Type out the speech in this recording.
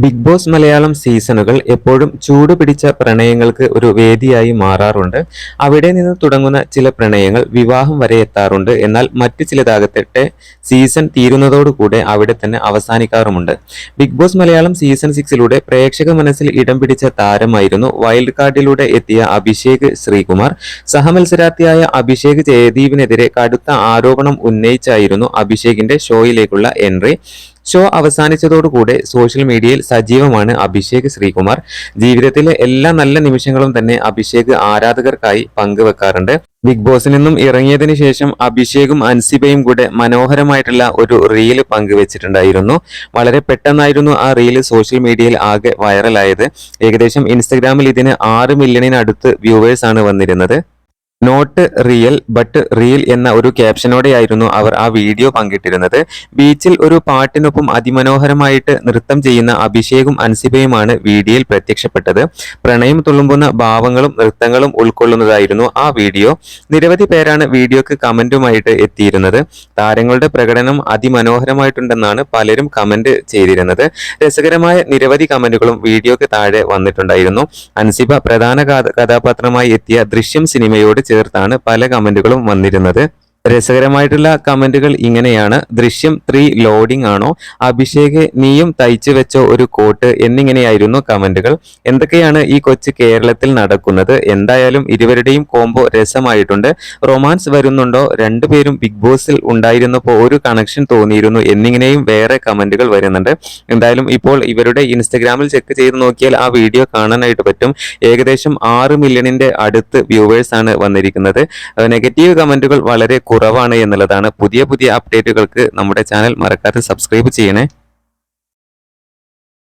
Big boss Malayalam സീസണുകൾ എപ്പോഴും ചൂടുപിടിച്ച പ്രണയങ്ങൾക്ക് ഒരു വേദിയായി മാറാറുണ്ട്. അവിടെ നിന്ന് തുടങ്ങുന്ന ചില പ്രണയങ്ങൾ വിവാഹം വരെ എത്താറുണ്ട്. എന്നാൽ മറ്റു ചിലതാകട്ടെ സീസൺ തീരുന്നതോടുകൂടെ അവിടെ തന്നെ അവസാനിക്കാറുമുണ്ട്. ബിഗ് ബോസ് മലയാളം സീസൺ 6 പ്രേക്ഷക മനസ്സിൽ ഇടം പിടിച്ച താരമായിരുന്നു വൈൽഡ് കാർഡിലൂടെ എത്തിയ അഭിഷേക് ശ്രീകുമാർ. സഹമത്സരാർത്ഥിയായ അഭിഷേക് ജയദീപിനെതിരെ കടുത്ത ആരോപണം ഉന്നയിച്ചായിരുന്നു അഭിഷേകിന്റെ ഷോയിലേക്കുള്ള എൻട്രി. ഷോ അവസാനിച്ചതോടുകൂടെ സോഷ്യൽ മീഡിയയിൽ സജീവമാണ് അഭിഷേക് ശ്രീകുമാർ. ജീവിതത്തിലെ എല്ലാ നല്ല നിമിഷങ്ങളും തന്നെ അഭിഷേക് ആരാധകർക്കായി പങ്കുവെക്കാറുണ്ട്. ബിഗ് ബോസിൽ നിന്നും ഇറങ്ങിയതിനു ശേഷം അഭിഷേകും അൻസിബയും കൂടെ മനോഹരമായിട്ടുള്ള ഒരു റീല് പങ്കുവെച്ചിട്ടുണ്ടായിരുന്നു. വളരെ പെട്ടെന്നായിരുന്നു ആ റീല് സോഷ്യൽ മീഡിയയിൽ ആകെ വൈറലായത്. ഏകദേശം ഇൻസ്റ്റഗ്രാമിൽ ഇതിന് 6 മില്യണിനടുത്ത് വ്യൂവേഴ്സ് ആണ് വന്നിരുന്നത്. നോട്ട് റിയൽ ബട്ട് റിയൽ എന്ന ഒരു ക്യാപ്ഷനോടെയായിരുന്നു അവർ ആ വീഡിയോ പങ്കിട്ടിരുന്നത്. ബീച്ചിൽ ഒരു പാട്ടിനൊപ്പം അതിമനോഹരമായിട്ട് നൃത്തം ചെയ്യുന്ന അഭിഷേകും അൻസിബയുമാണ് വീഡിയോയിൽ പ്രത്യക്ഷപ്പെട്ടത്. പ്രണയം തുളുമ്പുന്ന ഭാവങ്ങളും നൃത്തങ്ങളും ഉൾക്കൊള്ളുന്നതായിരുന്നു ആ വീഡിയോ. നിരവധി പേരാണ് വീഡിയോക്ക് കമന്റുമായിട്ട് എത്തിയിരുന്നത്. താരങ്ങളുടെ പ്രകടനം അതിമനോഹരമായിട്ടുണ്ടെന്നാണ് പലരും കമന്റ് ചെയ്തിരുന്നത്. രസകരമായ നിരവധി കമന്റുകളും വീഡിയോക്ക് താഴെ വന്നിട്ടുണ്ടായിരുന്നു. അൻസിബ പ്രധാന കഥാപാത്രമായി എത്തിയ ദൃശ്യം സിനിമയോട് ചേർത്താണ് പല കമന്റുകളും വന്നിരുന്നത്. രസകരമായിട്ടുള്ള കമന്റുകൾ ഇങ്ങനെയാണ്: ദൃശ്യം 3 ലോഡിംഗ് ആണോ, അഭിഷേക് നീയും തയ്ച്ചു വെച്ചോ ഒരു കോട്ട് എന്നിങ്ങനെയായിരുന്നു കമന്റുകൾ. എന്തൊക്കെയാണ് ഈ കൊച്ചു കേരളത്തിൽ നടക്കുന്നത്? എന്തായാലും ഇരുവരുടെയും കോംബോ രസമായിട്ടുണ്ട്. റൊമാൻസ് വരുന്നുണ്ടോ? രണ്ടുപേരും ബിഗ് ബോസിൽ ഉണ്ടായിരുന്നപ്പോൾ ഒരു കണക്ഷൻ തോന്നിയിരുന്നു എന്നിങ്ങനെയും വേറെ കമന്റുകൾ വരുന്നുണ്ട്. എന്തായാലും ഇപ്പോൾ ഇവരുടെ ഇൻസ്റ്റഗ്രാമിൽ ചെക്ക് ചെയ്ത് നോക്കിയാൽ ആ വീഡിയോ കാണാനായിട്ട് പറ്റും. ഏകദേശം 6 മില്യണിന്റെ അടുത്ത് വ്യൂവേഴ്സ് ആണ് വന്നിരിക്കുന്നത്. നെഗറ്റീവ് കമന്റുകൾ വളരെ കുറവാണ് എന്നുള്ളതാണ്. പുതിയ അപ്ഡേറ്റുകൾക്ക് നമ്മുടെ ചാനൽ മറക്കാതെ സബ്സ്ക്രൈബ് ചെയ്യണേ.